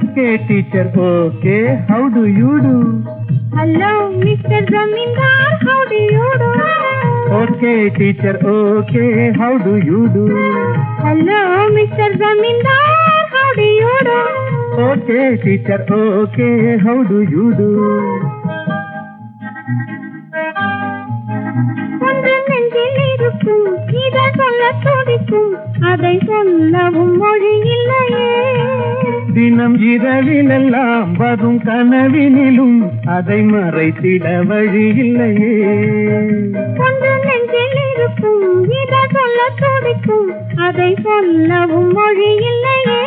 Okay, teacher, okay. How do you do? Hello, Mr. Zamindar, how do you do? Okay, teacher, okay. How do you do? Hello, Mr. Zamindar, how do you do? Okay, teacher, okay. How do you do? ஒன்று நெஞ்சில் இருக்கும் இதை சொல்ல துடிக்கும் அதை சொல்லவும் மொழி இல்லையே. தினம் இரவிலெல்லாம் வரும் கனவினிலும் அதை மறைத்திட வழி இல்லையே. ஒன்று நெஞ்சில் இருக்கும் இதை சொல்ல துடிக்கும் அதை சொல்லவும் மொழி இல்லையே.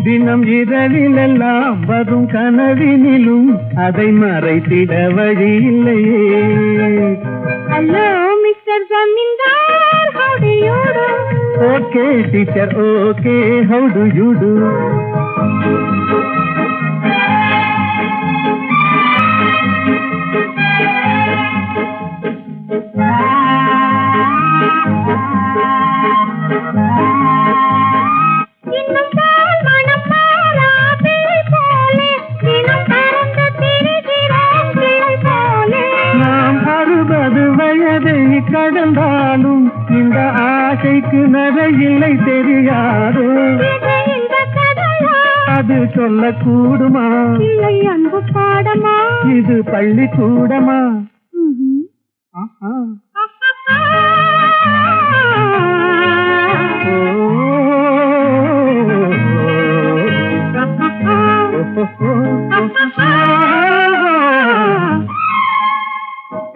தினம் இரவிலெல்லாம் வரும் கனவினிலும் அதை மறைத்திட வழி இல்லையே. Hello, Mr. Zamindar, how do you do? Okay, teacher, okay. How do you do? கடந்தாலும் இந்த ஆசைக்கு நரையில்லை தெரியாதோ. அது சொல்லக்கூடுமா இல்லை அன்பு பாடமா இது பள்ளிக்கூடமா?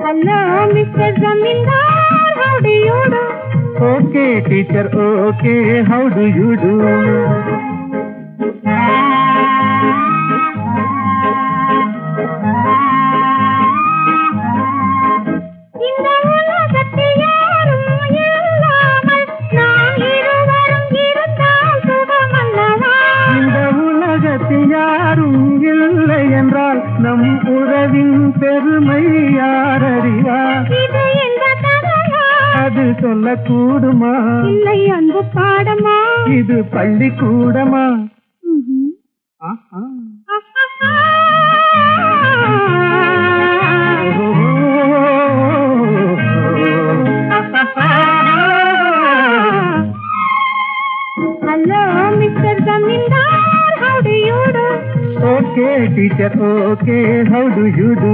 Hello, Mr. Zamindar, how do you do? Okay, teacher, okay. How do you do? இந்த உலகத்தில் யாரும் இல்லாமல் நாம் இருவரும் இருந்தால் சுகமல்லவா? இந்த உலகத்தில் யாரும் இல்லை என்றால் நம் உறவின் பெருமை யார் அறிவார்? இது எந்த கதையா? அது சொல்லக்கூடுமா இல்லை அன்பு பாடமா இது பள்ளிக்கூடமா? Hello, Mr. Zamindar, how do you do? Okay, teacher, okay. How do you do?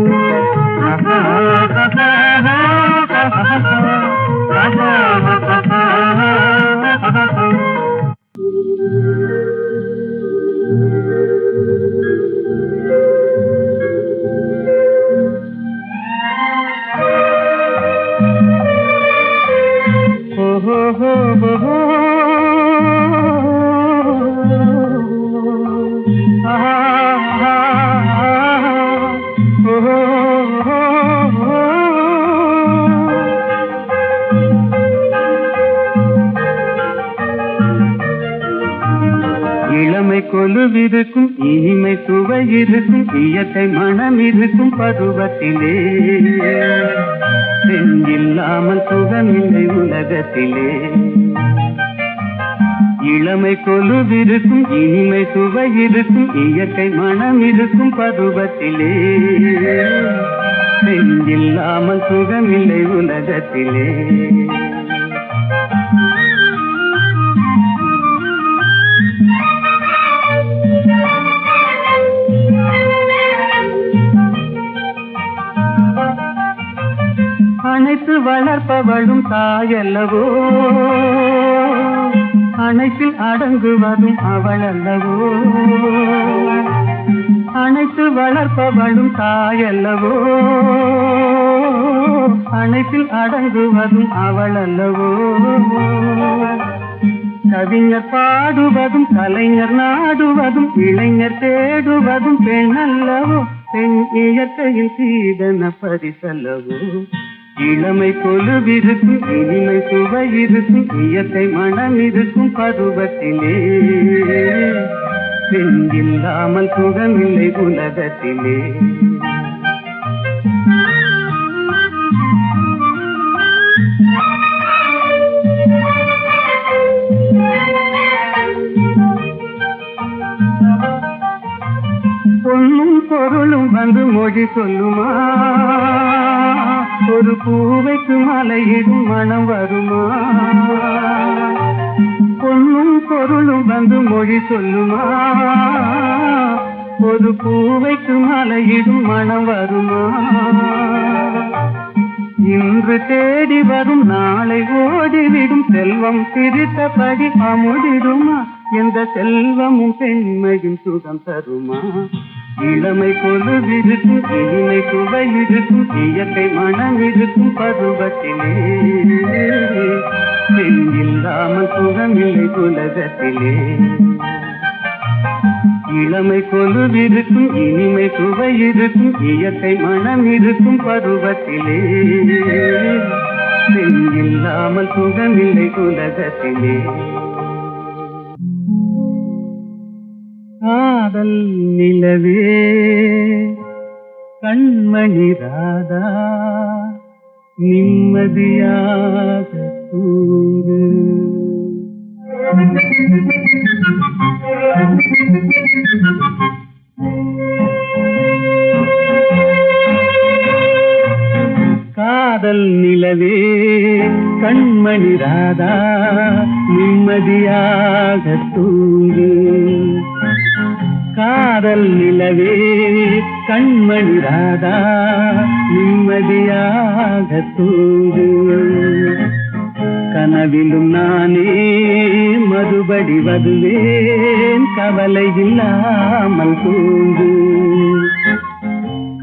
இளமை கொலுவிருக்கும் இனிமை சுவை இருக்கும் இயற்கை மனம் இருக்கும் பருவத்திலே இல்லாமல் சுகமில்லை உலகத்திலே. இளமை கொலுவிருக்கும் இனிமை சுவை இருக்கும் இயற்கை மனம் இருக்கும் பருவத்திலே இல்லாமல் சுகமில்லை உலகத்திலே. அனைத்து வளர்ப்பவளும் தாயல்லவோ அனைத்தில் அடங்குவதும் அவள் அல்லவோ. அனைத்து வளர்ப்பவளும் தாயல்லவோ அனைத்தில் அடங்குவதும் அவள் அல்லவோ. கவிஞர் பாடுவதும் கலைஞர் நாடுவதும் இளைஞர் தேடுவதும் பெண் அல்லவோ. பெண் இயற்கையில் சீதன பரிசல்லவோ. இளமை கொலுவிருக்கும் இனிமை சுவை இருக்கும் இயற்கை மனம் இருக்கும் பருவத்திலே பெண் இல்லாமல் சுகமில்லை உலகத்திலே. பொன்னும் பொருளும் வந்து மொழி சொல்லுமா, ஒரு பூவைக்கு மலையிடும் மனம் வருமா. பொன்னும் பொருளும் வந்து மொழி சொல்லுமா, ஒரு பூவைக்கு மலையிடும் மனம் வருமா. இன்று தேடி வரும் நாளை ஓடிவிடும் செல்வம் சிரித்தபடி அமுதிடுமா, எந்த செல்வமும் பெண்மையும் சுகம் தருமா. இளமை கொலுவிருக்கும் இனிமை சுவையிருக்கும் இயற்கை மனம் இருக்கும் பருவத்திலே, பெண் இல்லாமல் சுகமில்லை உலகத்திலே. இளமை கொலுவிருக்கும் இனிமை சுவையிருக்கும் இயற்கை மனம் இருக்கும் பருவத்திலே, பெண் இல்லாமல் சுகமில்லை உலகத்திலே. காதல் நிலவே கண்மணி ராதா, நிம்மதியாக தூங்கு. காதல் நிலவே கண்மணி ராதா, நிம்மதியாக தூங்கு. காதல் நிலவே கண்மணி ராதா, நிம்மதியாக தூங்கு. கனவிலும் நானே மறுபடி வருவேன், கவலை இல்லாமல் தூங்கு.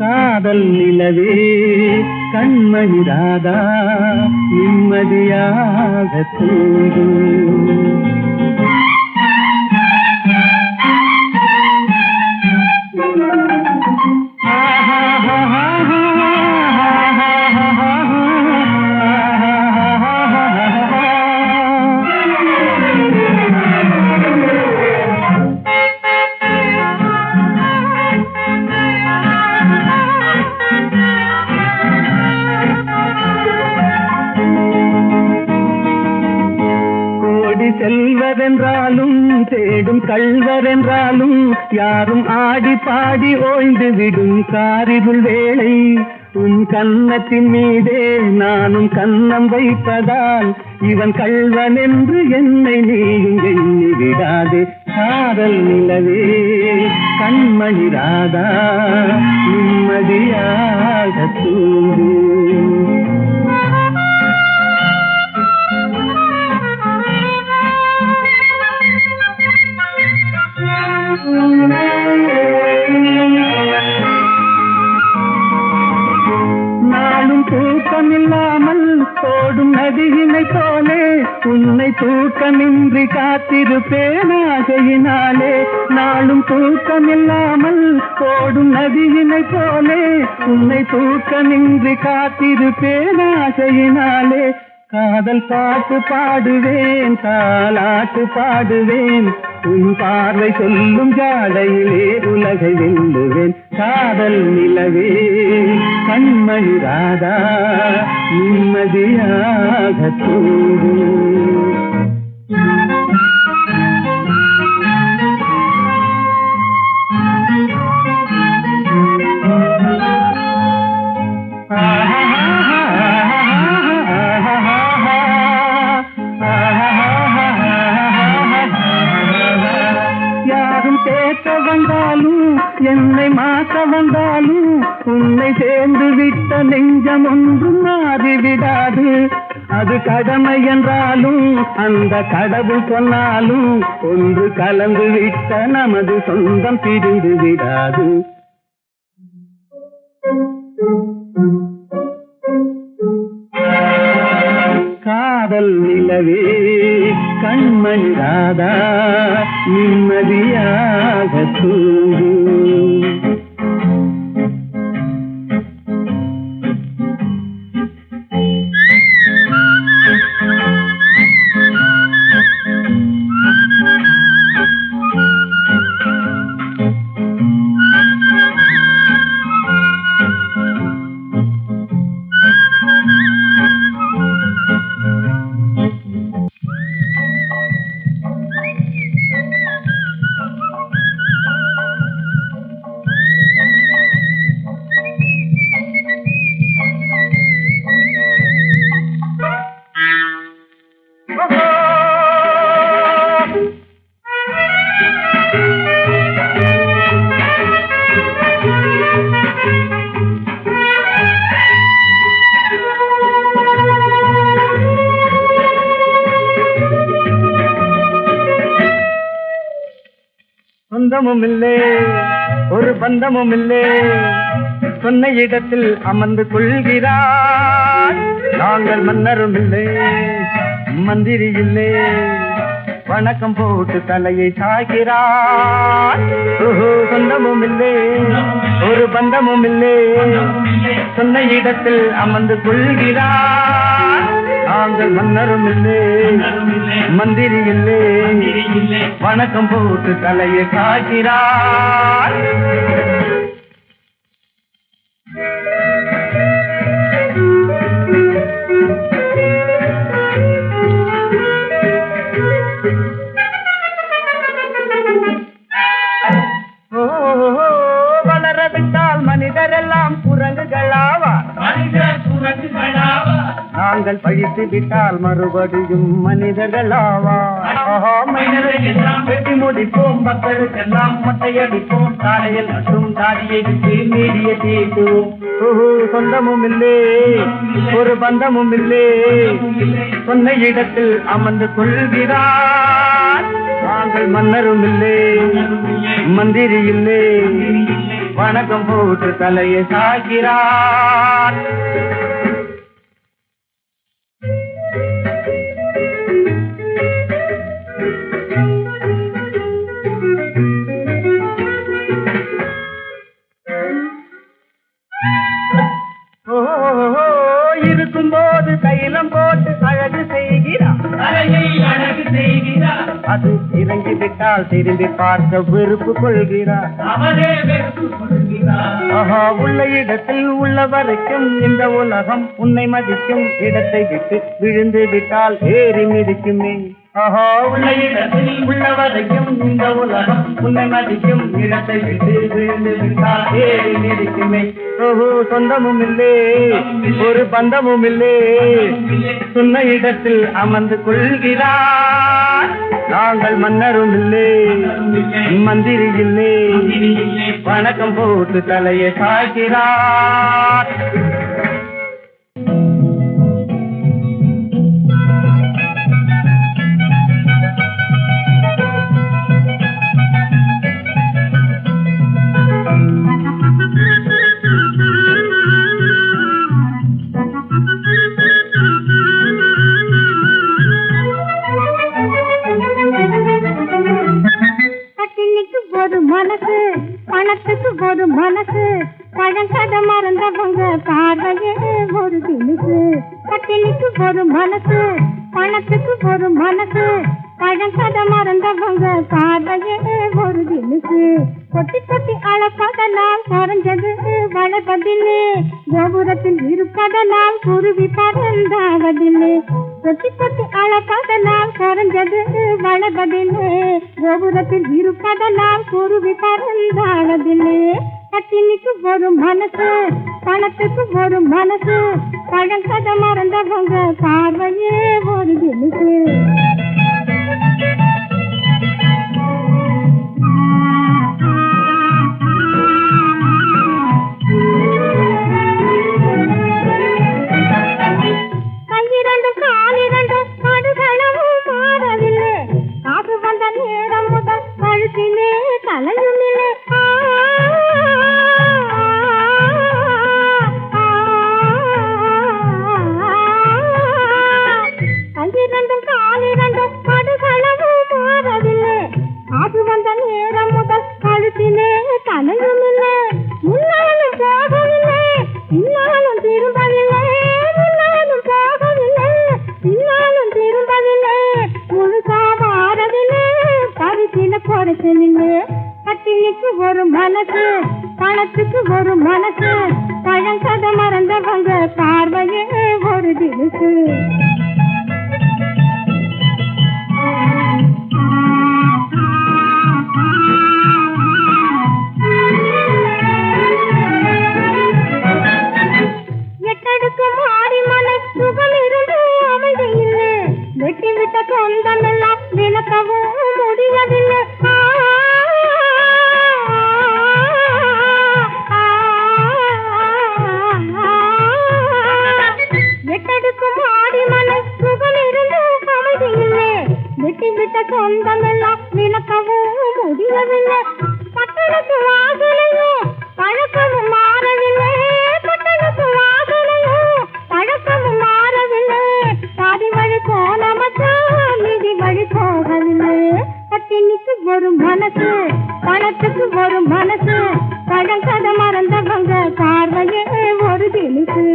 காதல் நிலவே கண்மணி ராதா, நிம்மதியாக தூங்கு. செல்வரென்றாலும் தேடும் கள்வரென்றாலும் யாரும் ஆடி பாடி ஓய்ந்து விடும் காரிருள் வேளை. உன் கன்னத்தின் மீதே நானும் கன்னம் வைப்பதால் இவன் கள்வன் என்று என்னை நீயும் எண்ணி விடாதே. காதல் நிலவே கண்மணி ராதா, நிம்மதியாக தூங்கு. நாளும் தூக்கமில்லாமல் ஓடும் நதியினை போலே உன்னை தூக்கமின்றி காத்திருப்பேன் ஆசையினாலே. நாளும் தூக்கமில்லாமல் ஓடும் நதியினை போலே உன்னை தூக்கமின்றி காத்திருப்பேன் ஆசையினாலே. காதல் பாட்டு பாடுவேன், தாலாட்டு பாடுவேன், உன் பார்வை சொல்லும் ஜாடையிலே உலகை வெல்லுவேன். காதல் நிலவே கண்மணி ராதா, நிம்மதியாக தூங்கு. பேச வந்தாலும் என்னை மாற்ற வந்தாலும் உன்னை சேர்ந்து விட்ட நெஞ்சம் ஒன்றும் மாறிவிடாது. அது கடமை என்றாலும் அந்த கடவுள் சொன்னாலும் ஒன்று கலந்து விட்ட நமது சொந்தம் பிரிந்து விடாது. காதல் நிலவே கண்மணி ராதா, நிம்மதியாக தூங்கு. சொந்தமும் இல்லை ஒரு பந்தமும் இல்லை சொன்ன இடத்தில் அமர்ந்து கொள்கிறார் நாங்கள் மன்னரும் இல்லை மந்திரி இல்லை வணக்கம் போட்டு தலையை சாய்கிறார் சொந்தமும் இல்லை ஒரு பந்தமும் இல்லை சொன்ன இடத்தில் அமர்ந்து கொள்கிறார் நாங்கள் மன்னரும் இல்லை மந்திரி இல்லை வணக்கம் போட்டு தலையை சாய்கிறார் வளரவிட்டால் மனிதரெல்லாம் குரங்குகளாவா நாங்கள் பழித்து விட்டால் மறுபடியும் மனிதர்களாவா வெட்டி முடிப்போம் மக்களுக்கெல்லாம் மொட்டையடிப்போம் சாலையில் மட்டும் தாடியை விட்டு மீடிய தீட்டுவோம் சொந்தமும் இல்லை ஒரு பந்தமும் இல்லை சொன்ன இடத்தில் அமர்ந்து கொள்கிறார் நாங்கள் மன்னரும் இல்லை மந்திரி இல்லை வணக்கம் போட்டு தலையை சாய்கிறார் இருக்கும் போது தைலம் போட்டு அழகு செய்கிறார் அது இறங்கி விட்டால் திரும்பி பார்க்க வெறுப்பு கொள்கிறார் உள்ள இடத்தில் உள்ள வரைக்கும் இந்த உலகம் உன்னை மதிக்கும் இடத்தை விட்டு விழுந்து விட்டால் ஏறி மிதிக்குமே உள்ள இடத்தில் உள்ள வரைக்கும் இந்த உலகம் உன்னை மதிக்கும் இடத்தை விட்டு விழுந்து விட்டால் ஏறி மிதிக்குமே சொந்தமும் இல்லை ஒரு பந்தமும் இல்லை சொன்ன இடத்தில் அமர்ந்து கொள்கிறார் நாங்கள் மன்னரும் இல்லை மந்திரி இல்லை வணக்கம் போட்டு தலையை சாய்கிறார் ஒரு மனசு பணத்துக்கு ஒரு மனசு பழங்கதை மறந்தவங்க பார்வையே ஒரு தினுசு பட்டினிக்கு ஒரு மனசு பணத்துக்கு ஒரு மனசு பழங்கதை மறந்தவங்க பார்வையே ஒரு தினுசு கொட்டி கொட்டி அளப்பதனால் குறைஞ்சது வளர்ப்பதில்லை கோபுரத்தில் இருப்பதனால் குருவி பறந்தாவதில்லை கொட்டி கொட்டி அளப்பதனால் குறைஞ்சது வளர்வதில்லை கோபுரத்தில் இருப்பதனால் குருவி பறந்தாவதில்லை பட்டினிக்கு ஒரு மனசு பணத்துக்கு ஒரு மனசு பழங்கதை மறந்தவங்க பார்வையே ஒரு தினுசு பட்டினிக்கு ஒரு மனசு பணத்துக்கு ஒரு மனசு பழங்கதை மறந்தவங்க பார்வையே ஒரு தினுசு எட்டடுக்கு மாறி மனை சுகம் இருந்து அமைதி இல்லை வெட்டி விட்ட சொந்தமெல்லாம் விளக்கவும் முடியவில்லை சொந்தமெல்லாம் விளக்கவும் முடியவில்லை பிறந்தவங்க பார்வையே ஒரு திணிப்பு.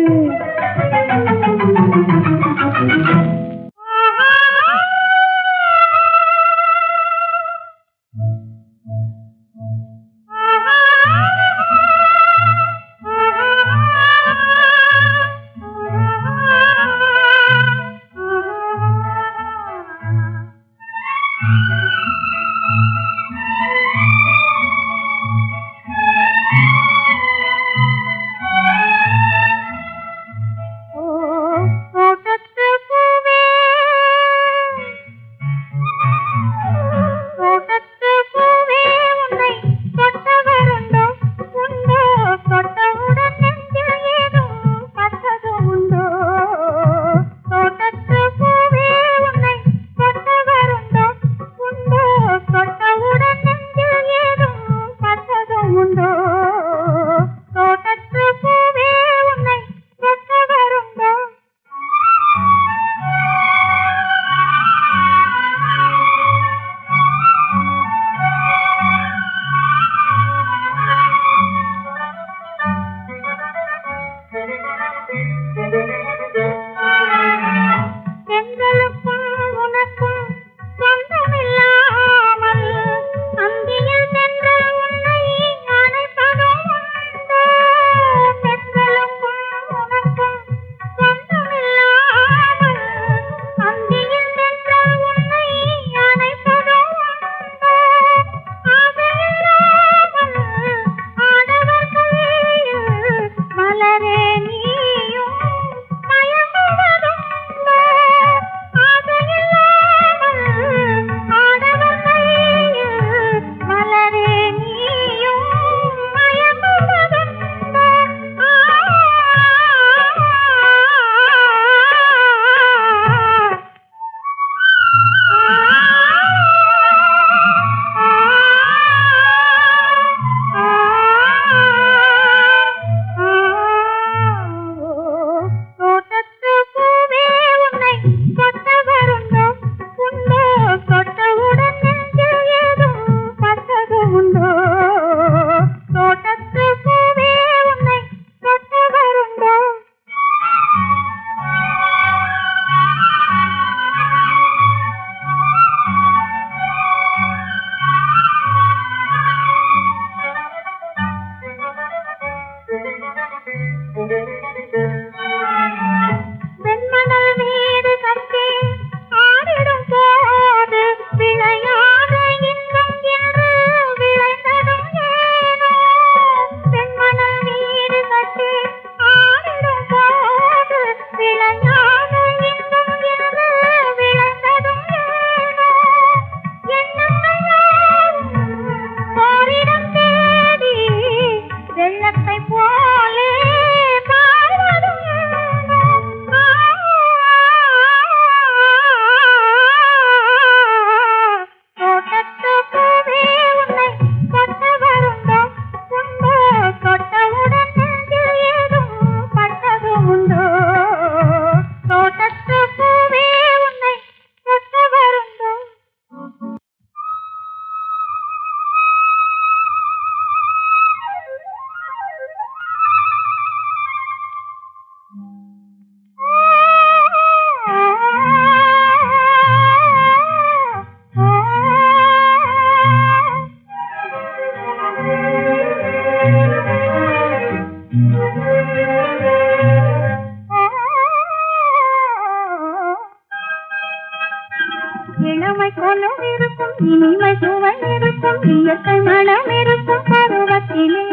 இளமை போலும் இருக்கும் இனிமை சுவை இருக்கும் இயற்கை மனம் இருக்கும் பருவத்திலே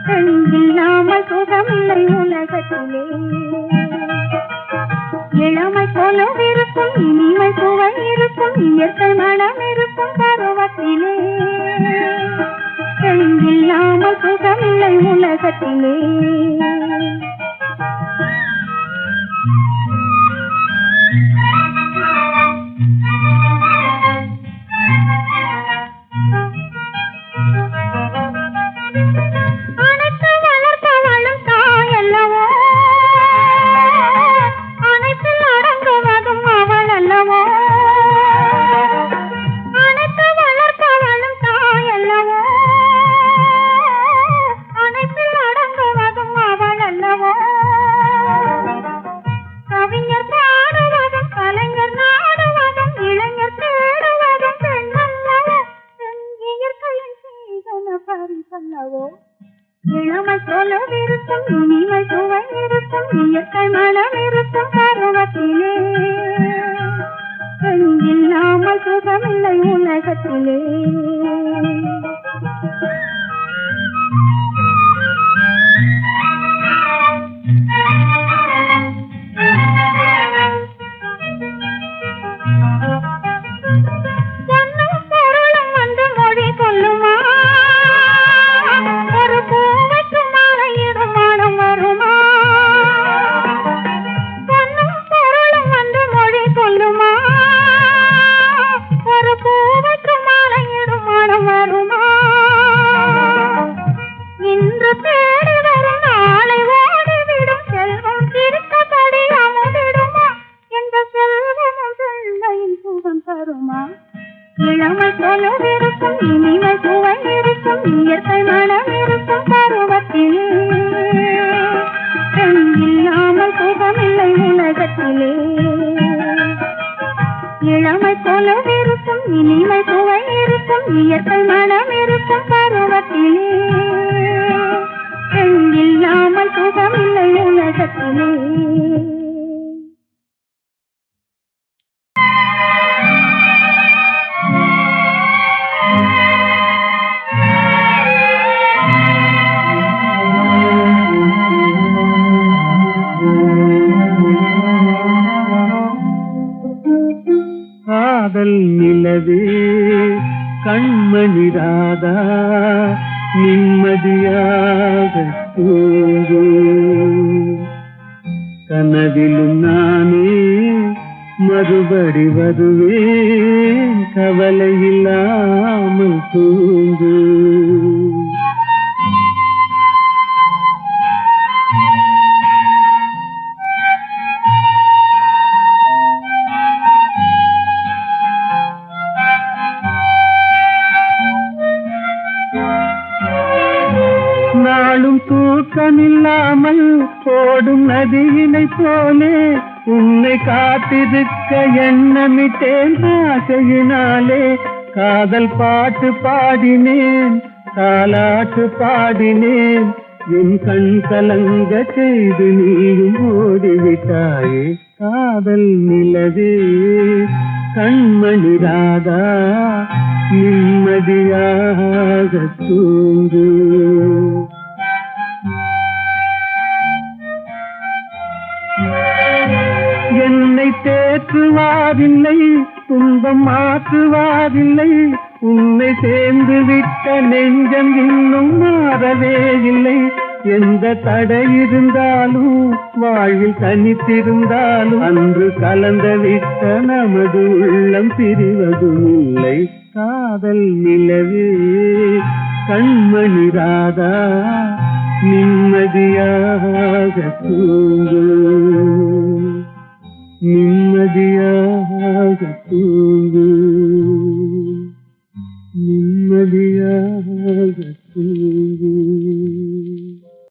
பெண்ணில்லாமல் சுகமில்லை உலகத்திலே இளமை போலும் இருக்கும் இனிமை சுவை இருக்கும் இயற்கை மனம் இருக்கும் பருவத்திலே பெண்ணில்லாமல் சுகமில்லை உலகத்திலே சொல்லவோ இளமை தொலைவிருக்கும் இனிமை சுவை இருக்கும் இயற்கை மனம் இருக்கும் பருவத்திலே இல்லாமல் சுகமில்லை உலகத்திலே இளமை தொலைவிருக்கும் இனிமை சுவை இருக்கும் இயற்கை மனம் இருக்கும் பருவத்திலே இல்லாமல் சுகமில்லை உலகத்திலே இளமை தொலைவிருக்கும் இனிமை சுவை இருக்கும் இயற்கை மனம் இருக்கும் பருவத்திலே இல்லாமல் சுகமில்லை உலகத்திலே காதல் நிலவே கண்மணி ராதா நிம்மதியாக தூங்கு கனவிலும் நானே மறுபடி வருவேன் கவலை இல்லாமல் தூங்கு நாளும் தூக்கமில்லாமல் ஓடும் நதியினை போலே உன்னை காத்திருக்க எண்ணமிட்டேன் ஆசையினாலே காதல் பாட்டு பாடினேன் தாலாட்டு பாடினேன் என் கண் கலங்க செய்து நீயும் ஓடிவிட்டாயே காதல் நிலவே கண்மணி ராதா நிம்மதியாக தூங்கு என்னை தேற்றுவாரில்லை துன்பம் மாற்றுவாரில்லை உன்னை சேர்ந்து விட்ட நெஞ்சம் இன்னும் மாறவே இல்லை எந்த தடை இருந்தாலும் வாழ்வில் தனித்திருந்தாலும் அன்று கலந்த விட்ட நமது உள்ளம் பிரிவதும் இல்லை காதல் நிலவே கண்மணி ராதா நிம்மதியாக தூங்கு